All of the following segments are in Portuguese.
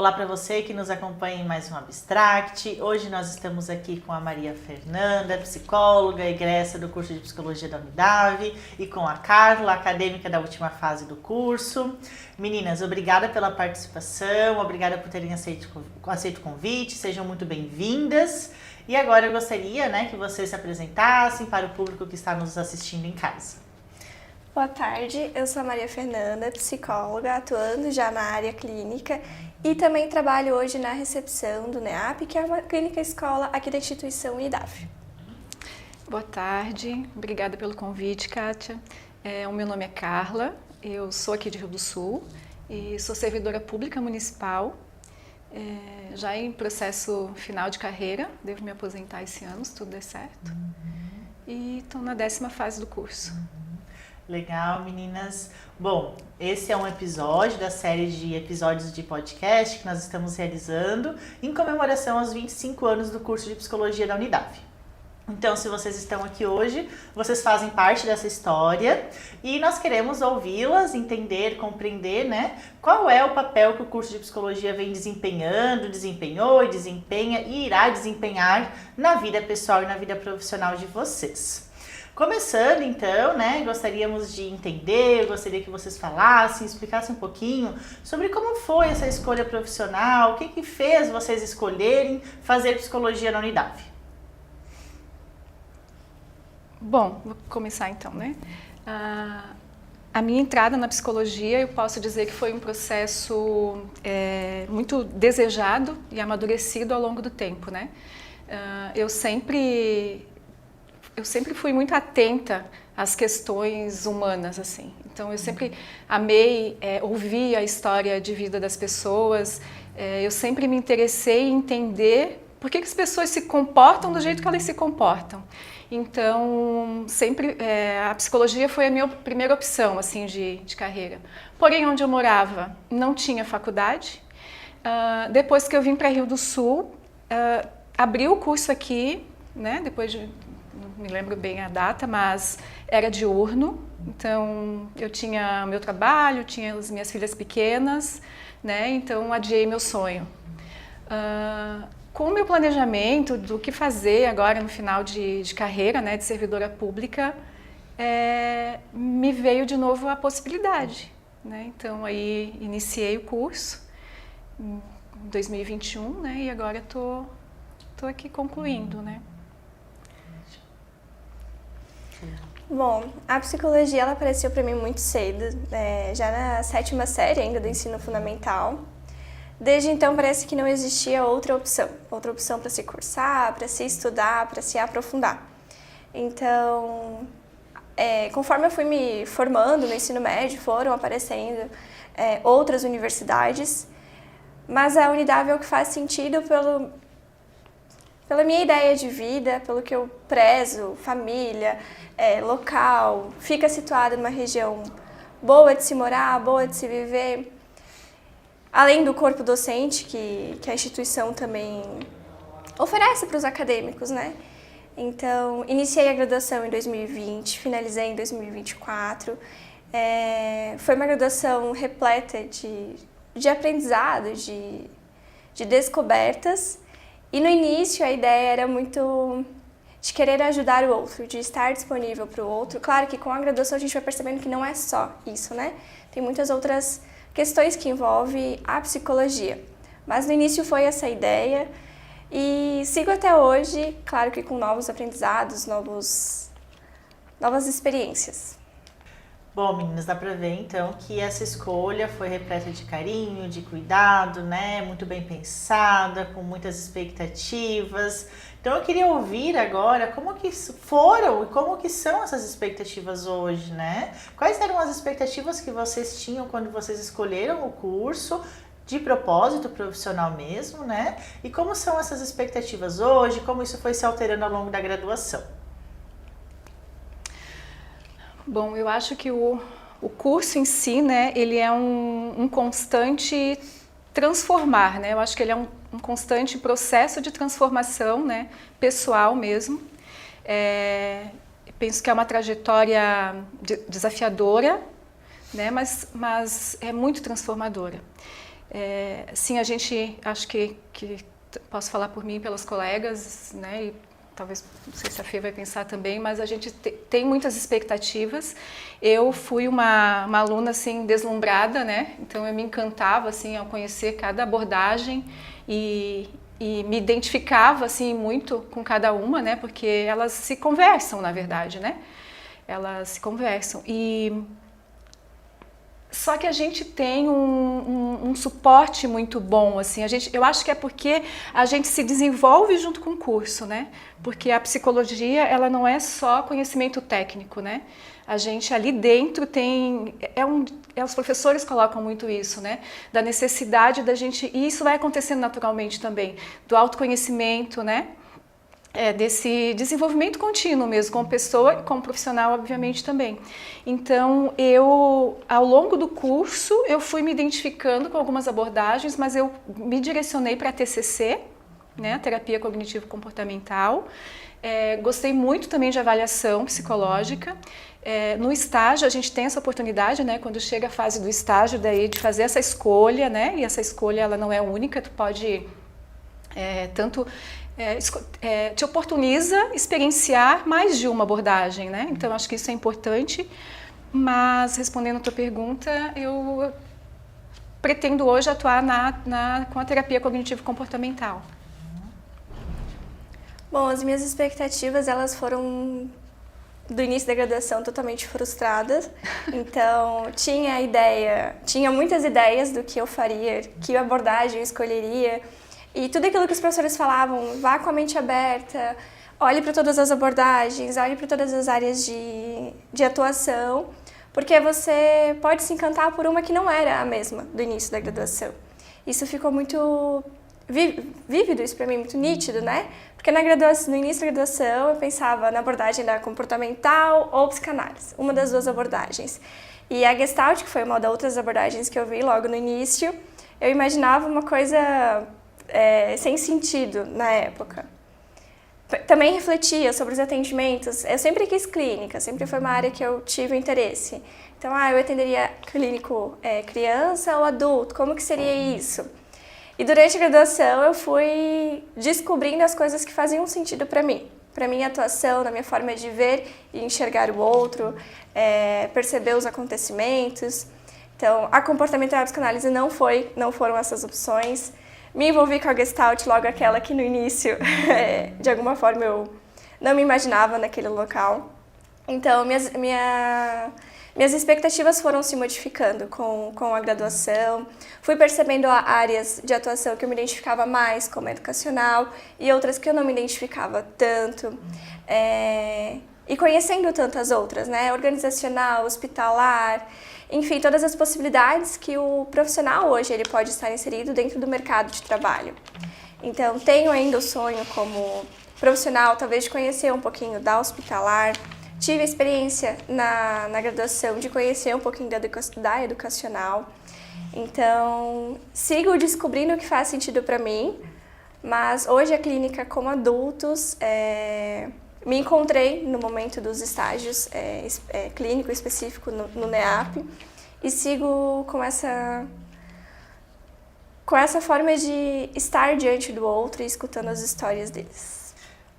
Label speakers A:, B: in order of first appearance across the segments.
A: Olá para você que nos acompanha em mais um Abstract. Hoje nós estamos aqui com a Maria Fernanda, psicóloga, egressa do curso de Psicologia da Unidave, e com a Carla, acadêmica da última fase do curso. Meninas, obrigada pela participação, obrigada por terem aceito o convite, sejam muito bem-vindas. E agora eu gostaria, que vocês se apresentassem para o público que está nos assistindo em casa.
B: Boa tarde, eu sou a Maria Fernanda, psicóloga, atuando já na área clínica e também trabalho hoje na recepção do NEAP, que é uma clínica escola aqui da instituição Unidave.
C: Boa tarde, obrigada pelo convite, Kátia. O meu nome é Carla, eu sou aqui de Rio do Sul e sou servidora pública municipal, já em processo final de carreira, devo me aposentar esse ano, se tudo der certo, e estou na 10ª fase do curso.
A: Legal, meninas. Bom, esse é um episódio da série de episódios de podcast que nós estamos realizando em comemoração aos 25 anos do curso de Psicologia da Unidave. Então, se vocês estão aqui hoje, vocês fazem parte dessa história e nós queremos ouvi-las, entender, compreender, qual é o papel que o curso de Psicologia vem desempenhando, desempenhou e desempenha e irá desempenhar na vida pessoal e na vida profissional de vocês. Começando então, gostaríamos de entender, gostaria que vocês falassem, explicassem um pouquinho sobre como foi essa escolha profissional, o que fez vocês escolherem fazer psicologia na Unidave.
C: Bom, vou começar então, A minha entrada na psicologia, eu posso dizer que foi um processo muito desejado e amadurecido ao longo do tempo, Eu sempre fui muito atenta às questões humanas, assim. Então, eu sempre amei ouvir a história de vida das pessoas, eu sempre me interessei em entender por que as pessoas se comportam do jeito que elas se comportam. Então, sempre a psicologia foi a minha primeira opção, assim, de carreira. Porém, onde eu morava, não tinha faculdade. Depois que eu vim para Rio do Sul, abri o curso aqui, depois de... não me lembro bem a data, mas era diurno, então eu tinha meu trabalho, tinha as minhas filhas pequenas, então adiei meu sonho. Com o meu planejamento do que fazer agora no final de carreira, de servidora pública, me veio de novo a possibilidade, Então aí iniciei o curso em 2021, e agora estou aqui concluindo,
B: Bom, a psicologia ela apareceu para mim muito cedo, já na 7ª série ainda do ensino fundamental. Desde então parece que não existia outra opção para se cursar, para se estudar, para se aprofundar. Então, conforme eu fui me formando no ensino médio, foram aparecendo outras universidades, mas a Unidave é o que faz sentido pela minha ideia de vida, pelo que eu prezo, família, local, fica situada numa região boa de se morar, boa de se viver. Além do corpo docente que a instituição também oferece para os acadêmicos, Então, iniciei a graduação em 2020, finalizei em 2024. Foi uma graduação repleta de aprendizado, de descobertas. E no início a ideia era muito de querer ajudar o outro, de estar disponível para o outro. Claro que com a graduação a gente vai percebendo que não é só isso, Tem muitas outras questões que envolvem a psicologia. Mas no início foi essa ideia e sigo até hoje, claro que com novos aprendizados, novas experiências.
A: Bom, meninas, dá pra ver então que essa escolha foi repleta de carinho, de cuidado, muito bem pensada, com muitas expectativas. Então eu queria ouvir agora como que foram e como que são essas expectativas hoje, Quais eram as expectativas que vocês tinham quando vocês escolheram o curso, de propósito profissional mesmo, E como são essas expectativas hoje, como isso foi se alterando ao longo da graduação?
C: Bom, eu acho que o curso em si, ele é um constante transformar, Eu acho que ele é um constante processo de transformação, pessoal mesmo. Penso que é uma trajetória desafiadora, mas é muito transformadora. Sim, a gente, acho que posso falar por mim e pelas colegas, né, e talvez, não sei se a Fê vai pensar também, mas a gente tem muitas expectativas. Eu fui uma aluna, assim, deslumbrada, né, então eu me encantava, assim, ao conhecer cada abordagem e me identificava, assim, muito com cada uma, né, porque elas se conversam, na verdade, né, elas se conversam. Só que a gente tem um suporte muito bom, assim, eu acho que é porque a gente se desenvolve junto com o curso, né? Porque a psicologia, ela não é só conhecimento técnico, né? A gente ali dentro tem, os professores colocam muito isso, né? Da necessidade da gente, e isso vai acontecendo naturalmente também, do autoconhecimento, né? Desse desenvolvimento contínuo mesmo, como pessoa e como profissional, obviamente, também. Então, ao longo do curso, eu fui me identificando com algumas abordagens, mas eu me direcionei para a TCC, né, a terapia cognitivo-comportamental. Gostei muito também de avaliação psicológica. No estágio, a gente tem essa oportunidade, né, quando chega a fase do estágio, daí, de fazer essa escolha, né, e essa escolha ela não é única, tu pode te oportuniza experienciar mais de uma abordagem, né? Então, acho que isso é importante, mas respondendo a tua pergunta, eu pretendo hoje atuar com a terapia cognitivo-comportamental.
B: Bom, as minhas expectativas, elas foram do início da graduação totalmente frustradas. Então, tinha muitas ideias do que eu faria, que abordagem eu escolheria. E tudo aquilo que os professores falavam, vá com a mente aberta, olhe para todas as abordagens, olhe para todas as áreas de atuação, porque você pode se encantar por uma que não era a mesma do início da graduação. Isso ficou muito vívido, isso para mim, muito nítido, né? Porque no início da graduação eu pensava na abordagem da comportamental ou psicanálise, uma das duas abordagens. E a Gestalt, que foi uma das outras abordagens que eu vi logo no início, eu imaginava uma coisa sem sentido na época. Também refletia sobre os atendimentos. Eu sempre quis clínica, sempre foi uma área que eu tive interesse. Então, eu atenderia clínico criança ou adulto, como que seria isso? E durante a graduação eu fui descobrindo as coisas que faziam sentido para mim. Para minha atuação, na minha forma de ver e enxergar o outro, perceber os acontecimentos. Então, a comportamental e a psicanálise não foram essas opções. Me envolvi com a Gestalt, logo aquela que no início, de alguma forma, eu não me imaginava naquele local. Então, minhas expectativas foram se modificando com a graduação. Fui percebendo áreas de atuação que eu me identificava mais, como educacional, e outras que eu não me identificava tanto. E conhecendo tantas outras, né? Organizacional, hospitalar, enfim, todas as possibilidades que o profissional hoje ele pode estar inserido dentro do mercado de trabalho. Então, tenho ainda o sonho como profissional, talvez, de conhecer um pouquinho da hospitalar. Tive a experiência na graduação de conhecer um pouquinho da educacional. Então, sigo descobrindo o que faz sentido para mim, mas hoje a clínica como adultos, me encontrei no momento dos estágios clínico específico no NEAP e sigo com essa forma de estar diante do outro e escutando as histórias deles.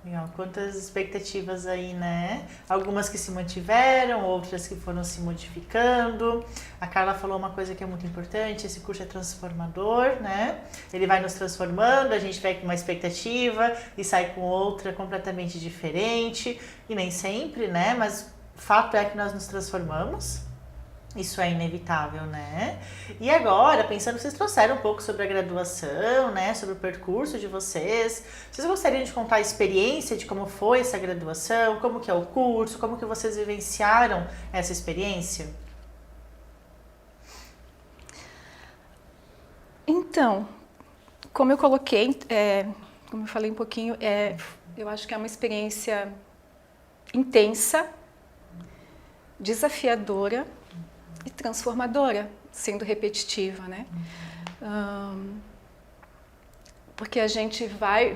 A: Legal, quantas expectativas aí, né? Algumas que se mantiveram, outras que foram se modificando. A Carla falou uma coisa que é muito importante, esse curso é transformador, né? Ele vai nos transformando, a gente vai com uma expectativa e sai com outra completamente diferente. E nem sempre, né? Mas o fato é que nós nos transformamos. Isso é inevitável, né? E agora, pensando, vocês trouxeram um pouco sobre a graduação, né? Sobre o percurso de vocês. Vocês gostariam de contar a experiência de como foi essa graduação? Como que é o curso? Como que vocês vivenciaram essa experiência?
C: Então, como eu coloquei, como eu falei um pouquinho, eu acho que é uma experiência intensa, desafiadora e transformadora, sendo repetitiva, né? Porque a gente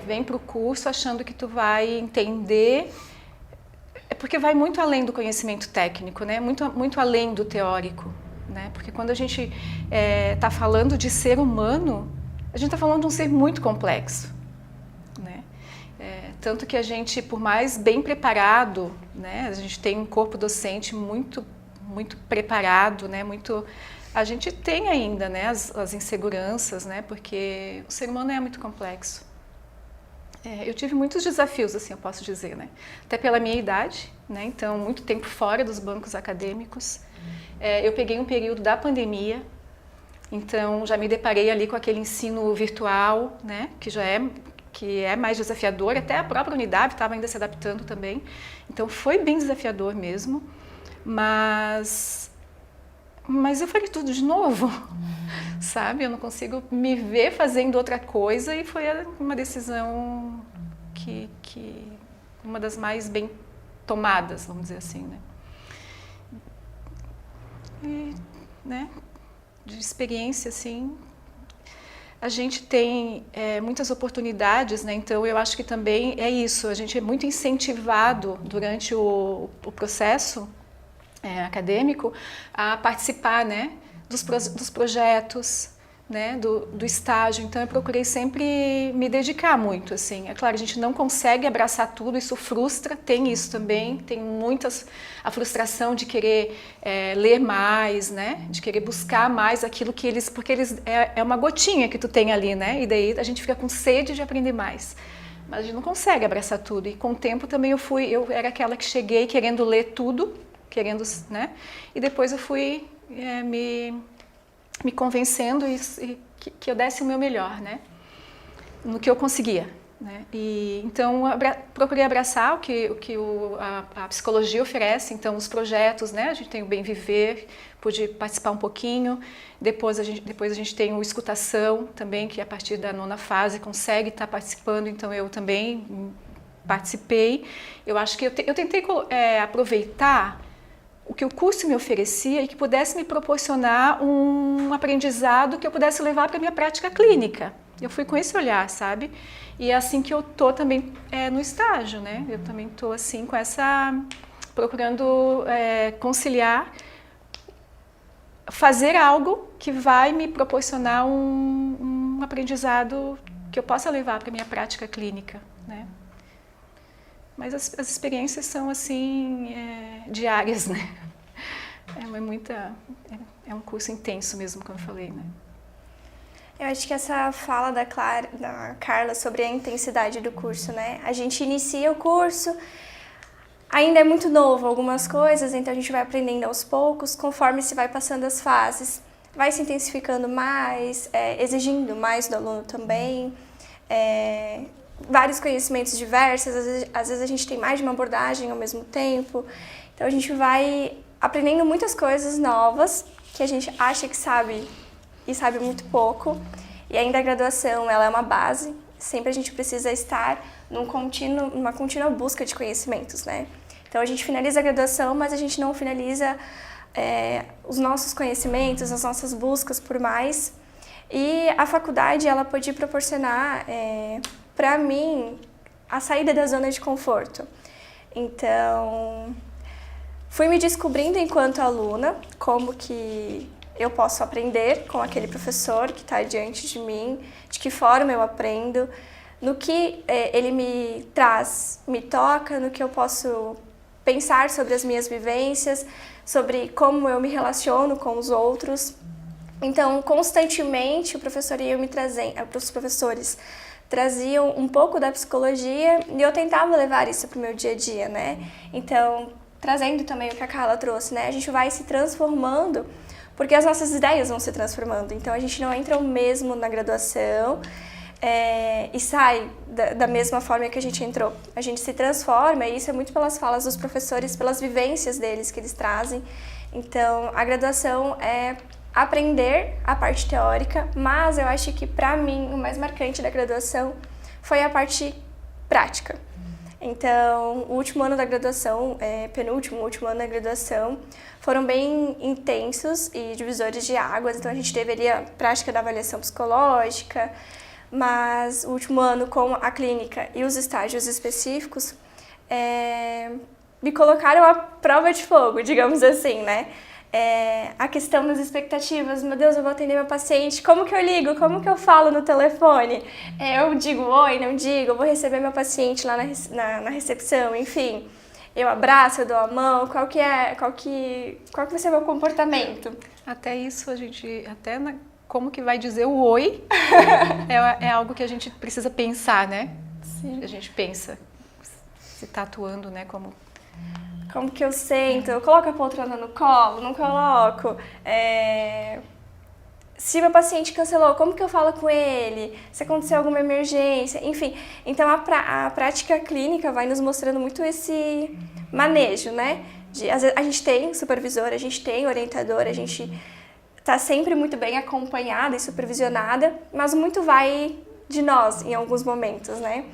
C: vem para o curso achando que tu vai entender, porque vai muito além do conhecimento técnico, né? Muito além do teórico. né? Porque quando a gente está falando de ser humano, a gente está falando de um ser muito complexo, né? Tanto que a gente, por mais bem preparado, né? A gente tem um corpo docente muito preparado, né? A gente tem ainda, né? As inseguranças, né? Porque o ser humano é muito complexo. Eu tive muitos desafios, assim, eu posso dizer, né? Até pela minha idade, né? Então, muito tempo fora dos bancos acadêmicos. Eu peguei um período da pandemia, então já me deparei ali com aquele ensino virtual, né? Que é mais desafiador, até a própria unidade estava ainda se adaptando também. Então, foi bem desafiador mesmo, mas eu faria tudo de novo, sabe? Eu não consigo me ver fazendo outra coisa e foi uma decisão uma das mais bem tomadas, vamos dizer assim, né? E, né, de experiência, assim, a gente tem muitas oportunidades, né? Então eu acho que também é isso, a gente é muito incentivado durante o processo acadêmico a participar, né, dos projetos, né, do estágio. Então eu procurei sempre me dedicar muito, assim. É claro, a gente não consegue abraçar tudo, isso frustra, tem isso também, tem a frustração de querer ler mais, né, de querer buscar mais aquilo que porque é uma gotinha que tu tem ali, né, e daí a gente fica com sede de aprender mais. Mas a gente não consegue abraçar tudo, e com o tempo também eu era aquela que cheguei querendo ler tudo, né? E depois eu fui me convencendo que eu desse o meu melhor, né? No que eu conseguia, né? E então procurei abraçar o que a psicologia oferece, então os projetos, né? A gente tem o Bem Viver, pude participar um pouquinho. Depois a gente tem o Escutação também, que a partir da 9ª fase consegue estar participando, então eu também participei. Eu acho que eu tentei aproveitar o que o curso me oferecia e que pudesse me proporcionar um aprendizado que eu pudesse levar para a minha prática clínica. Eu fui com esse olhar, sabe? E é assim que eu tô também no estágio, né? Eu também tô assim com procurando conciliar, fazer algo que vai me proporcionar um aprendizado que eu possa levar para a minha prática clínica, né? Mas as experiências são assim diárias, né? É um curso intenso mesmo, como eu falei, né?
B: Eu acho que essa fala da Carla sobre a intensidade do curso, né? A gente inicia o curso, ainda é muito novo algumas coisas, então a gente vai aprendendo aos poucos, conforme se vai passando as fases, vai se intensificando mais, exigindo mais do aluno também, vários conhecimentos diversos, às vezes a gente tem mais de uma abordagem ao mesmo tempo, então a gente vai aprendendo muitas coisas novas que a gente acha que sabe e sabe muito pouco, e ainda a graduação ela é uma base, sempre a gente precisa estar numa contínua busca de conhecimentos, né? Então a gente finaliza a graduação, mas a gente não finaliza os nossos conhecimentos, as nossas buscas por mais, e a faculdade ela pode proporcionar para mim a saída da zona de conforto. Então fui me descobrindo enquanto aluna como que eu posso aprender com aquele professor que está diante de mim, de que forma eu aprendo, no que ele me traz, me toca, no que eu posso pensar sobre as minhas vivências, sobre como eu me relaciono com os outros. Então, constantemente, o professor ia me trazendo, os professores traziam um pouco da psicologia e eu tentava levar isso para o meu dia a dia, né? Então, trazendo também o que a Carla trouxe, né? A gente vai se transformando porque as nossas ideias vão se transformando. Então, a gente não entra o mesmo na graduação e sai da mesma forma que a gente entrou. A gente se transforma, e isso é muito pelas falas dos professores, pelas vivências deles que eles trazem. Então, a graduação é aprender a parte teórica, mas eu acho que, para mim, o mais marcante da graduação foi a parte prática. Então, o último ano da graduação, último ano da graduação, foram bem intensos e divisores de águas. Então, a gente teve ali a prática da avaliação psicológica, mas o último ano com a clínica e os estágios específicos me colocaram à prova de fogo, digamos assim, né? A questão das expectativas, meu Deus, eu vou atender meu paciente, como que eu ligo, como que eu falo no telefone? Eu digo oi, não digo, eu vou receber meu paciente lá na recepção, enfim. Eu abraço, eu dou a mão, qual que vai ser o meu comportamento?
C: Até isso a gente, como que vai dizer o oi, é algo que a gente precisa pensar, né?
B: Sim.
C: A gente pensa, se tá atuando, né,
B: Como que eu sento? Eu coloco a poltrona no colo? Não coloco? Se meu paciente cancelou, como que eu falo com ele? Se aconteceu alguma emergência? Enfim, então a prática clínica vai nos mostrando muito esse manejo, né? Às vezes, a gente tem supervisor, a gente tem orientador, a gente está sempre muito bem acompanhada e supervisionada, mas muito vai de nós em alguns momentos, né?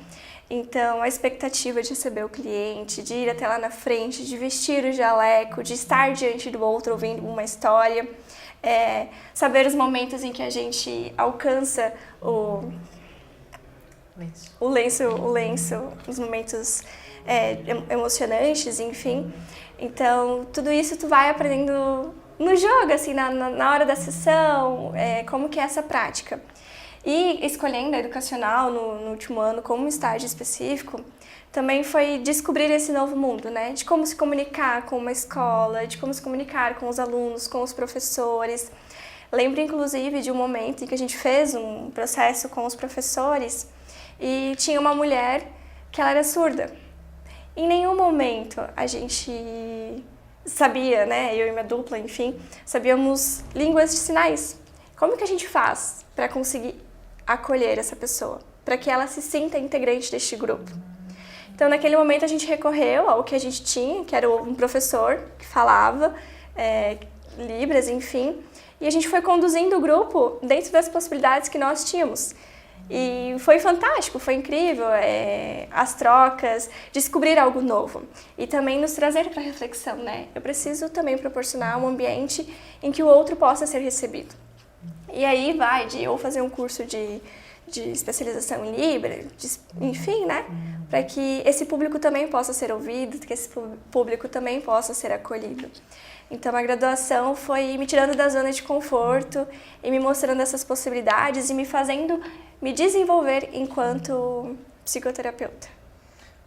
B: Então, a expectativa de receber o cliente, de ir até lá na frente, de vestir o jaleco, de estar diante do outro ouvindo uma história, saber os momentos em que a gente alcança o lenço, os momentos emocionantes, enfim. Então, tudo isso tu vai aprendendo no jogo, assim, na hora da sessão, como que é essa prática. E escolhendo a educacional no último ano como estágio específico, também foi descobrir esse novo mundo, né? De como se comunicar com uma escola, de como se comunicar com os alunos, com os professores. Lembro, inclusive, de um momento em que a gente fez um processo com os professores e tinha uma mulher que ela era surda. Em nenhum momento a gente sabia, né? Eu e minha dupla, enfim, sabíamos línguas de sinais. Como que a gente faz para conseguir acolher essa pessoa, para que ela se sinta integrante deste grupo? Então, naquele momento, a gente recorreu ao que a gente tinha, que era um professor que falava Libras, enfim, e a gente foi conduzindo o grupo dentro das possibilidades que nós tínhamos. E foi fantástico, foi incrível, as trocas, descobrir algo novo e também nos trazer para a reflexão, né? Eu preciso também proporcionar um ambiente em que o outro possa ser recebido. E aí vai de eu fazer um curso de especialização em Libra, enfim, né? Para que esse público também possa ser ouvido, que esse público também possa ser acolhido. Então, a graduação foi me tirando da zona de conforto e me mostrando essas possibilidades e me fazendo me desenvolver enquanto psicoterapeuta.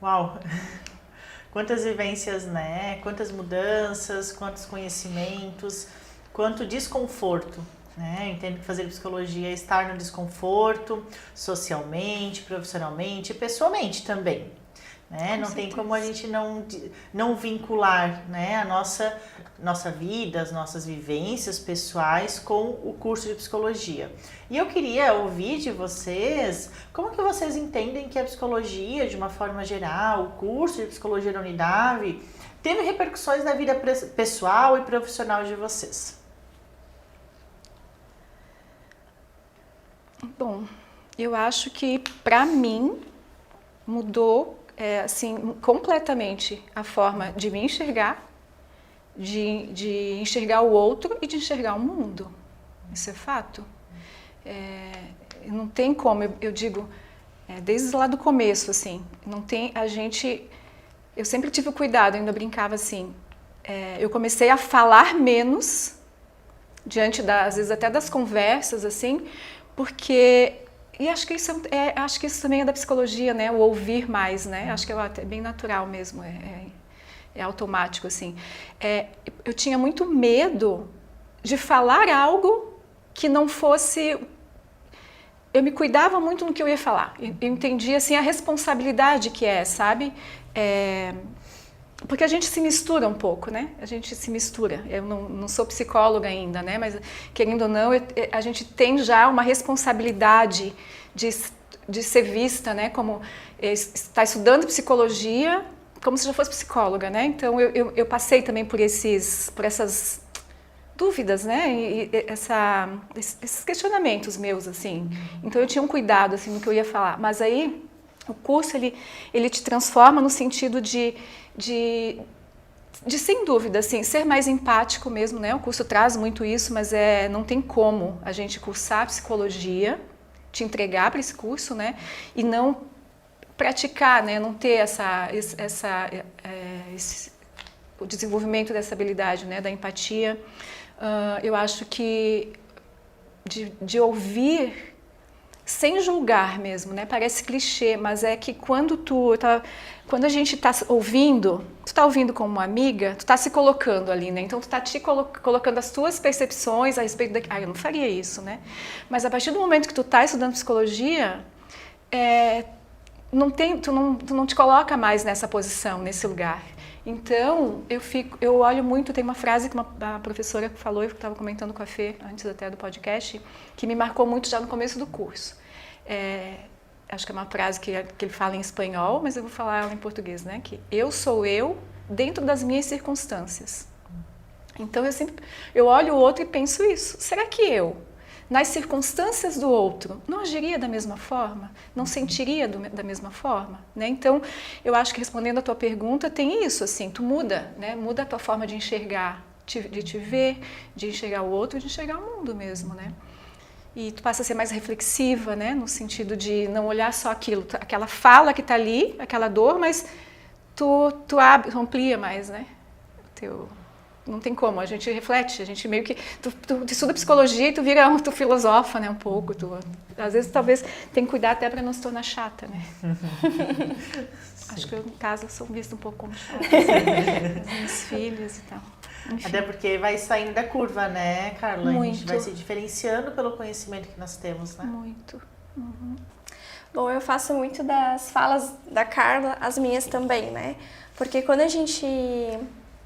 A: Uau! Quantas vivências, né? Quantas mudanças, quantos conhecimentos, quanto desconforto. Eu entendo que fazer psicologia é estar no desconforto, socialmente, profissionalmente e pessoalmente também. Não tem como a gente não vincular, né, a nossa vida, as nossas vivências pessoais com o curso de psicologia. E eu queria ouvir de vocês como que vocês entendem que a psicologia, de uma forma geral, o curso de psicologia da Unidade, teve repercussões na vida pessoal e profissional de vocês.
C: Bom, eu acho que para mim mudou assim, completamente a forma de me enxergar, de enxergar o outro e de enxergar o mundo. Isso é fato. Não tem como, eu digo, desde lá do começo, assim, não tem, eu sempre tive cuidado, eu ainda brincava assim, eu comecei a falar menos, diante às vezes até das conversas, assim, porque... E acho que isso também é da psicologia, né? O ouvir mais, né? Acho que é bem natural mesmo, é automático, assim. Eu tinha muito medo de falar algo que não fosse... Eu me cuidava muito no que eu ia falar. Eu entendia, assim, a responsabilidade que sabe? Porque a gente se mistura um pouco, né? A gente se mistura. Eu não sou psicóloga ainda, né? Mas, querendo ou não, a gente tem já uma responsabilidade de ser vista, né? Como está estudando psicologia, como se já fosse psicóloga, né? Então, eu passei também por essas dúvidas, né? E esses questionamentos meus, assim. Então, eu tinha um cuidado, assim, no que eu ia falar. Mas aí, o curso, ele te transforma no sentido de sem dúvida, assim, ser mais empático mesmo, né? O curso traz muito isso, mas não tem como a gente cursar psicologia, te entregar para esse curso, né? E não praticar, né? Não ter o desenvolvimento dessa habilidade, né, da empatia. Eu acho que de ouvir sem julgar mesmo, né? Parece clichê, mas é que quando a gente está ouvindo, tu está ouvindo como uma amiga, tu está se colocando ali, né? Então tu está te colocando as tuas percepções a respeito eu não faria isso, né? Mas a partir do momento que tu está estudando psicologia, tu não te coloca mais nessa posição, nesse lugar. Então, eu olho muito, tem uma frase que a professora falou, eu estava comentando com a Fê, antes até do podcast, que me marcou muito já no começo do curso. Acho que é uma frase que ele fala em espanhol, mas eu vou falar ela em português, né? Que eu sou eu dentro das minhas circunstâncias. Então, eu olho o outro e penso isso. Será que eu, nas circunstâncias do outro, não agiria da mesma forma? Não sentiria da mesma forma? Né? Então, eu acho que respondendo a tua pergunta, tem isso, assim, tu muda, né? Muda a tua forma de enxergar, de te ver, de enxergar o outro, de enxergar o mundo mesmo, né? E tu passa a ser mais reflexiva, né? No sentido de não olhar só aquilo, aquela fala que está ali, aquela dor, mas tu amplia mais, né? Não tem como, a gente reflete, a gente meio que... Tu estuda psicologia e tu filosofa, né, um pouco. Às vezes, talvez, tem que cuidar até para não se tornar chata, né? Acho que eu, em casa, sou vista um pouco como chata. As minhas filhas e tal. Enfim.
A: Até porque vai saindo da curva, né, Carla?
C: Muito.
A: A gente vai se diferenciando pelo conhecimento que nós temos, né?
C: Muito. Uhum.
B: Bom, eu faço muito das falas da Carla, as minhas também, né? Porque quando a gente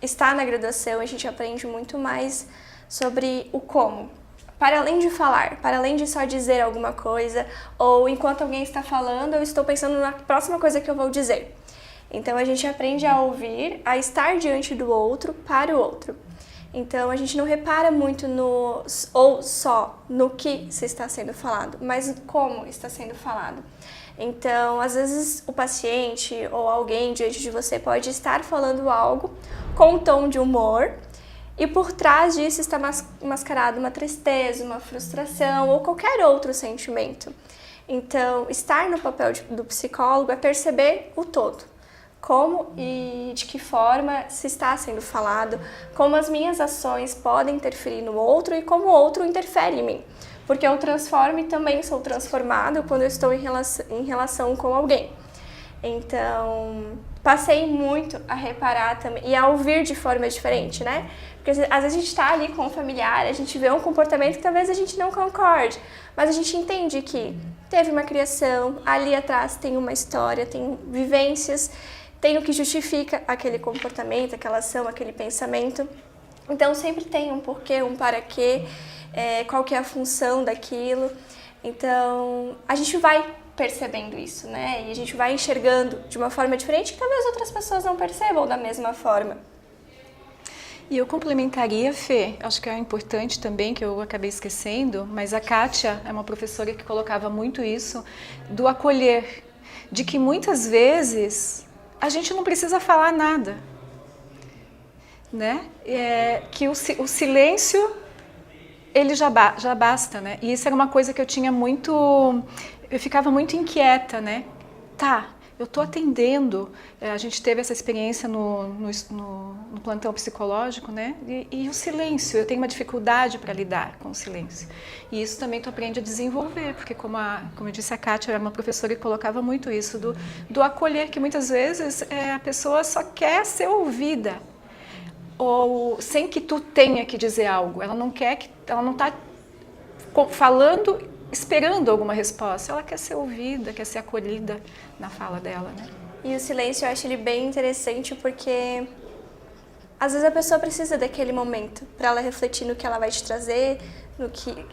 B: está na graduação, a gente aprende muito mais sobre o como. Para além de falar, para além de só dizer alguma coisa, ou enquanto alguém está falando, eu estou pensando na próxima coisa que eu vou dizer. Então, a gente aprende a ouvir, a estar diante do outro, para o outro. Então, a gente não repara muito ou só no que se está sendo falado, mas como está sendo falado. Então, às vezes, o paciente ou alguém diante de você pode estar falando algo com um tom de humor e por trás disso está mascarado uma tristeza, uma frustração ou qualquer outro sentimento. Então, estar no papel do psicólogo é perceber o todo. Como e de que forma se está sendo falado, como as minhas ações podem interferir no outro e como o outro interfere em mim. Porque eu transformo e também sou transformado quando eu estou em relação com alguém. Então, passei muito a reparar também e a ouvir de forma diferente, né? Porque às vezes a gente está ali com um familiar, a gente vê um comportamento que talvez a gente não concorde, mas a gente entende que teve uma criação, ali atrás tem uma história, tem vivências, tem o que justifica aquele comportamento, aquela ação, aquele pensamento. Então, sempre tem um porquê, um para quê, qual que é a função daquilo. Então, a gente vai percebendo isso, né? E a gente vai enxergando de uma forma diferente que talvez outras pessoas não percebam da mesma forma.
C: E eu complementaria, Fê, acho que é importante também, que eu acabei esquecendo, mas a Kátia é uma professora que colocava muito isso, do acolher, de que muitas vezes a gente não precisa falar nada, né? Que o silêncio, ele já basta, né? E isso era uma coisa que eu tinha muito... Eu ficava muito inquieta, né? Tá, eu tô atendendo, a gente teve essa experiência no plantão psicológico, né? E o silêncio, eu tenho uma dificuldade para lidar com o silêncio. E isso também tu aprende a desenvolver, porque como eu disse, a Kátia era uma professora que colocava muito isso, do acolher, que muitas vezes a pessoa só quer ser ouvida, ou sem que tu tenha que dizer algo. Ela não está falando, esperando alguma resposta. Ela quer ser ouvida, quer ser acolhida na fala dela, né?
B: E o silêncio eu acho ele bem interessante porque às vezes a pessoa precisa daquele momento para ela refletir no que ela vai te trazer,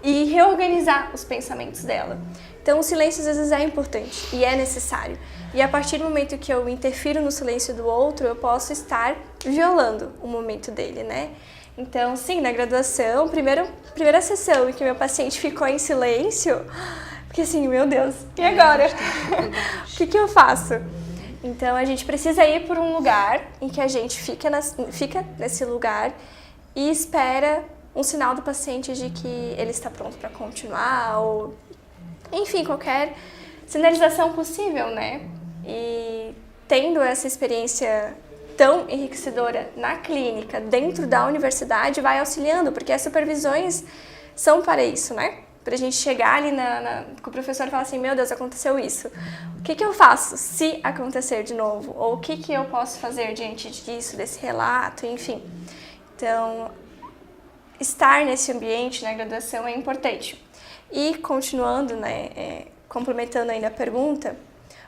B: e reorganizar os pensamentos dela. Então o silêncio às vezes é importante e é necessário. E a partir do momento que eu interfiro no silêncio do outro, eu posso estar violando o momento dele, né? Então, sim, na graduação, primeira sessão em que meu paciente ficou em silêncio, porque assim, meu Deus, e agora? O que eu faço? Então, a gente precisa ir por um lugar em que a gente fica nesse lugar e espera um sinal do paciente de que ele está pronto para continuar, ou enfim, qualquer sinalização possível, né? E tendo essa experiência tão enriquecedora na clínica, dentro da universidade, vai auxiliando, porque as supervisões são para isso, né? Para a gente chegar ali com o professor e falar assim, meu Deus, aconteceu isso. O que eu faço se acontecer de novo? Ou o que eu posso fazer diante disso, desse relato, enfim. Então, estar nesse ambiente na graduação é importante. E continuando, né, complementando ainda a pergunta,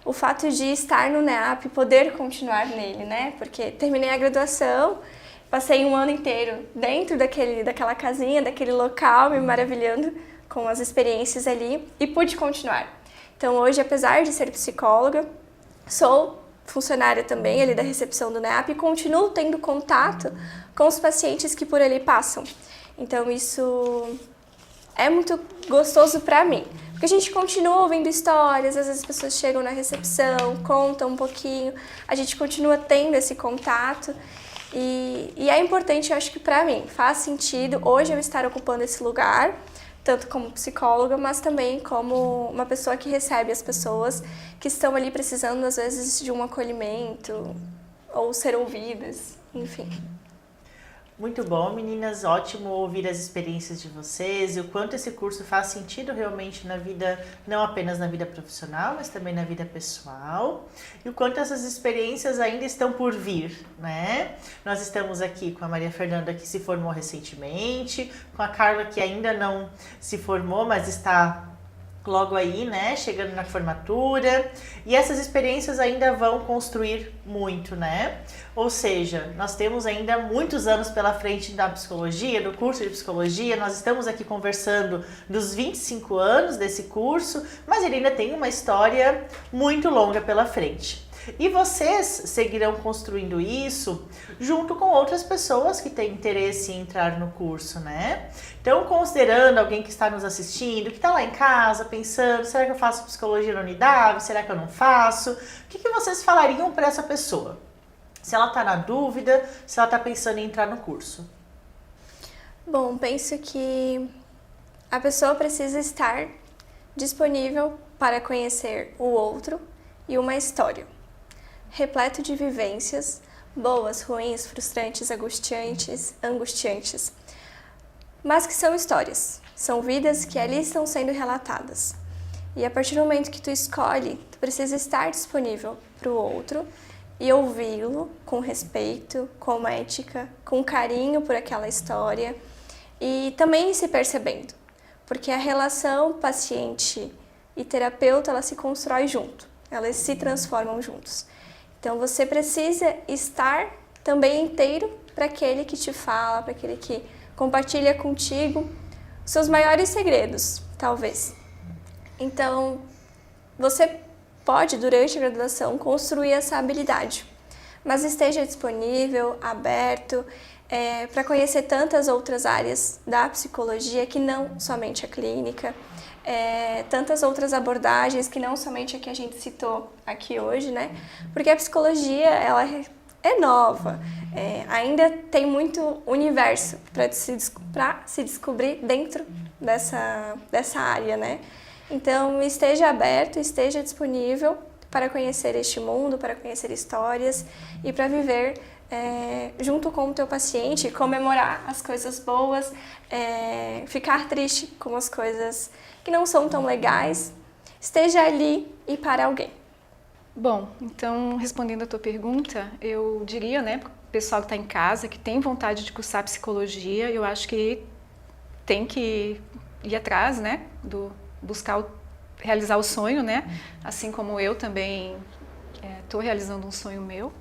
B: o fato de estar no NEAP e poder continuar nele, né? Porque terminei a graduação, passei um ano inteiro dentro daquela casinha, daquele local, me maravilhando com as experiências ali e pude continuar. Então hoje, apesar de ser psicóloga, sou funcionária também ali da recepção do NEAP e continuo tendo contato com os pacientes que por ali passam. Então isso é muito gostoso para mim. Porque a gente continua ouvindo histórias, às vezes as pessoas chegam na recepção, contam um pouquinho, a gente continua tendo esse contato e é importante, eu acho que para mim, faz sentido hoje eu estar ocupando esse lugar, tanto como psicóloga, mas também como uma pessoa que recebe as pessoas que estão ali precisando, às vezes, de um acolhimento ou ser ouvidas, enfim.
A: Muito bom, meninas, ótimo ouvir as experiências de vocês e o quanto esse curso faz sentido realmente na vida, não apenas na vida profissional, mas também na vida pessoal, e o quanto essas experiências ainda estão por vir, né? Nós estamos aqui com a Maria Fernanda, que se formou recentemente, com a Carla, que ainda não se formou, mas está logo aí, né, chegando na formatura, e essas experiências ainda vão construir muito, né? Ou seja, nós temos ainda muitos anos pela frente da psicologia, do curso de psicologia, nós estamos aqui conversando dos 25 anos desse curso, mas ele ainda tem uma história muito longa pela frente. E vocês seguirão construindo isso junto com outras pessoas que têm interesse em entrar no curso, né? Então, considerando alguém que está nos assistindo, que está lá em casa pensando, será que eu faço psicologia na Unidade? Será que eu não faço? O que vocês falariam para essa pessoa? Se ela está na dúvida, se ela está pensando em entrar no curso?
B: Bom, penso que a pessoa precisa estar disponível para conhecer o outro e uma história repleto de vivências, boas, ruins, frustrantes, angustiantes, mas que são histórias, são vidas que ali estão sendo relatadas. E a partir do momento que tu escolhe, tu precisa estar disponível para o outro e ouvi-lo com respeito, com ética, com carinho por aquela história e também se percebendo, porque a relação paciente e terapeuta, ela se constrói junto, elas se transformam juntos. Então você precisa estar também inteiro para aquele que te fala, para aquele que compartilha contigo seus maiores segredos, talvez. Então você pode, durante a graduação, construir essa habilidade, mas esteja disponível, aberto, para conhecer tantas outras áreas da psicologia que não somente a clínica, tantas outras abordagens que não somente a que a gente citou aqui hoje, né? Porque a psicologia, ela é nova, ainda tem muito universo para se descobrir dentro dessa área, né? Então, esteja aberto, esteja disponível para conhecer este mundo, para conhecer histórias e para viver junto com o teu paciente, comemorar as coisas boas, ficar triste com as coisas que não são tão legais, esteja ali e para alguém.
C: Bom, então, respondendo a tua pergunta, eu diria, né, para o pessoal que está em casa, que tem vontade de cursar psicologia, eu acho que tem que ir atrás, né, buscar realizar o sonho, né, assim como eu também estou realizando um sonho meu.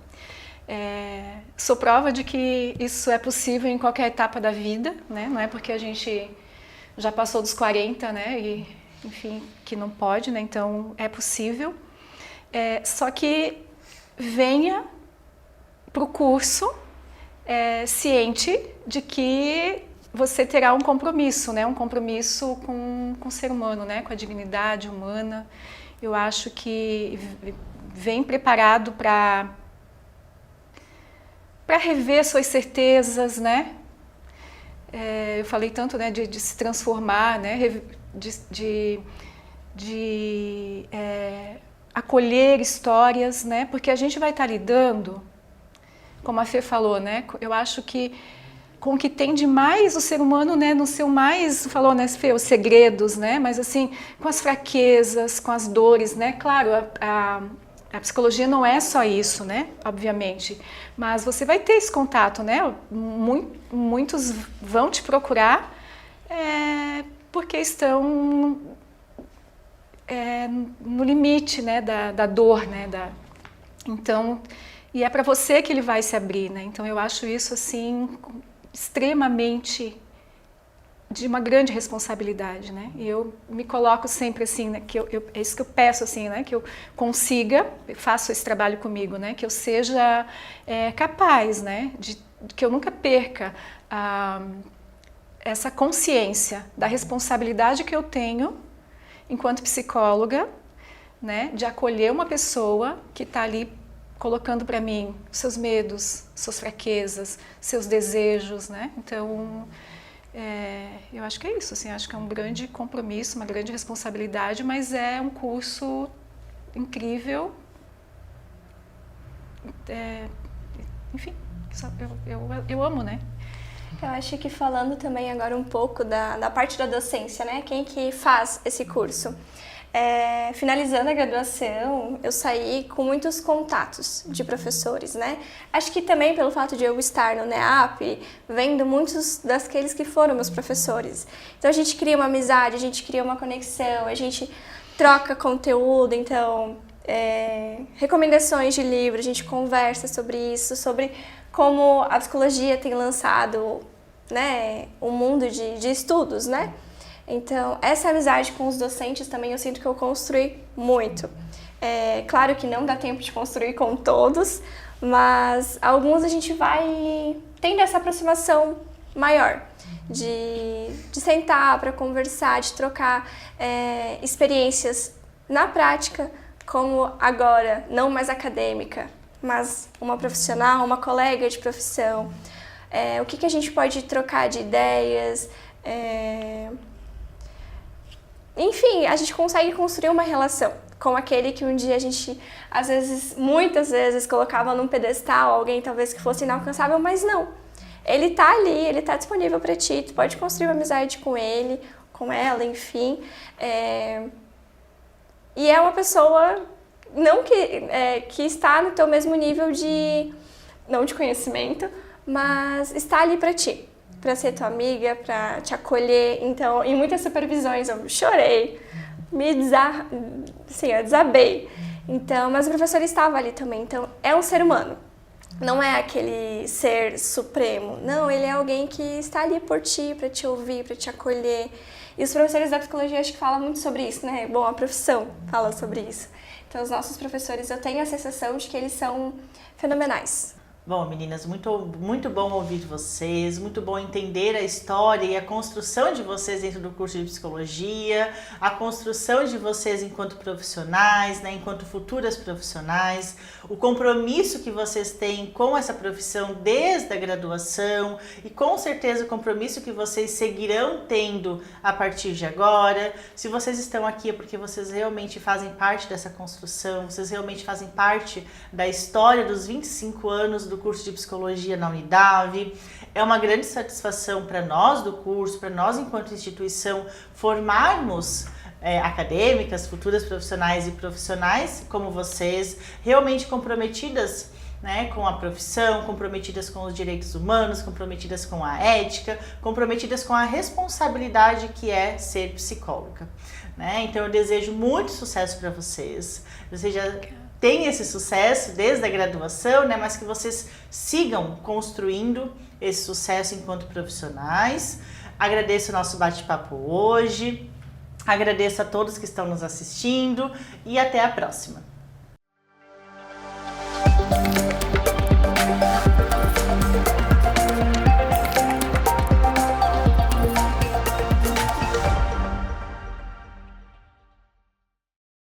C: Sou prova de que isso é possível em qualquer etapa da vida, né, não é porque a gente já passou dos 40, né, e, enfim, que não pode, né, então é possível. Só que venha para o curso ciente de que você terá um compromisso, né, um compromisso com o ser humano, né, com a dignidade humana. Eu acho que vem preparado para rever suas certezas, né? Eu falei tanto, né, de se transformar, né, de acolher histórias, né, porque a gente vai estar lidando como a Fê falou, né? Eu acho que com o que tem de mais o ser humano, né, no seu mais, falou, né, Fê, os segredos, né, mas assim, com as fraquezas, com as dores, né, claro, a psicologia não é só isso, né, obviamente, mas você vai ter esse contato, né, muitos vão te procurar porque estão no limite, né, da dor, né, então, e é para você que ele vai se abrir, né, então eu acho isso, assim, extremamente de uma grande responsabilidade, né? E eu me coloco sempre assim, né? Que é isso que eu peço, assim, né? Que eu consiga, faço esse trabalho comigo, né? Que eu seja capaz, né? Que eu nunca perca essa consciência da responsabilidade que eu tenho enquanto psicóloga, né? De acolher uma pessoa que está ali colocando para mim seus medos, suas fraquezas, seus desejos, né? Então, eu acho que é isso, assim, acho que é um grande compromisso, uma grande responsabilidade, mas é um curso incrível. Enfim, eu amo, né?
B: Eu acho que falando também agora um pouco da parte da docência, né? Quem que faz esse curso? Finalizando a graduação, eu saí com muitos contatos de professores, né? Acho que também pelo fato de eu estar no NEAP, vendo muitos daqueles que foram meus professores. Então a gente cria uma amizade, a gente cria uma conexão, a gente troca conteúdo, então recomendações de livro, a gente conversa sobre isso, sobre como a psicologia tem lançado, né, um mundo de estudos, né? Então, essa amizade com os docentes também eu sinto que eu construí muito. Claro que não dá tempo de construir com todos, mas alguns a gente vai tendo essa aproximação maior, de sentar para conversar, de trocar experiências na prática, como agora, não mais acadêmica, mas uma profissional, uma colega de profissão. O que a gente pode trocar de ideias, enfim, a gente consegue construir uma relação com aquele que um dia a gente, às vezes, muitas vezes, colocava num pedestal, alguém talvez que fosse inalcançável, mas não. Ele tá ali, ele tá disponível para ti, tu pode construir uma amizade com ele, com ela, enfim. E é uma pessoa não que está no teu mesmo nível não de conhecimento, mas está ali para ti. Para ser tua amiga, para te acolher. Então, em muitas supervisões eu chorei, eu desabei. Então, mas o professor estava ali também. Então, é um ser humano. Não é aquele ser supremo. Não, ele é alguém que está ali por ti, para te ouvir, para te acolher. E os professores da psicologia acho que falam muito sobre isso, né? Bom, a profissão fala sobre isso. Então, os nossos professores, eu tenho a sensação de que eles são fenomenais.
A: Bom, meninas, muito bom ouvir vocês, muito bom entender a história e a construção de vocês dentro do curso de psicologia, a construção de vocês enquanto profissionais, né, enquanto futuras profissionais, o compromisso que vocês têm com essa profissão desde a graduação e com certeza o compromisso que vocês seguirão tendo a partir de agora. Se vocês estão aqui é porque vocês realmente fazem parte dessa construção, vocês realmente fazem parte da história dos 25 anos do curso de psicologia na Unidade. É uma grande satisfação para nós do curso, para nós enquanto instituição, formarmos acadêmicas, futuras profissionais e profissionais como vocês, realmente comprometidas, né, com a profissão, comprometidas com os direitos humanos, comprometidas com a ética, comprometidas com a responsabilidade que é ser psicóloga, né? Então eu desejo muito sucesso para vocês. Você já tem esse sucesso desde a graduação, né, mas que vocês sigam construindo esse sucesso enquanto profissionais. Agradeço o nosso bate-papo hoje, agradeço a todos que estão nos assistindo e até a próxima.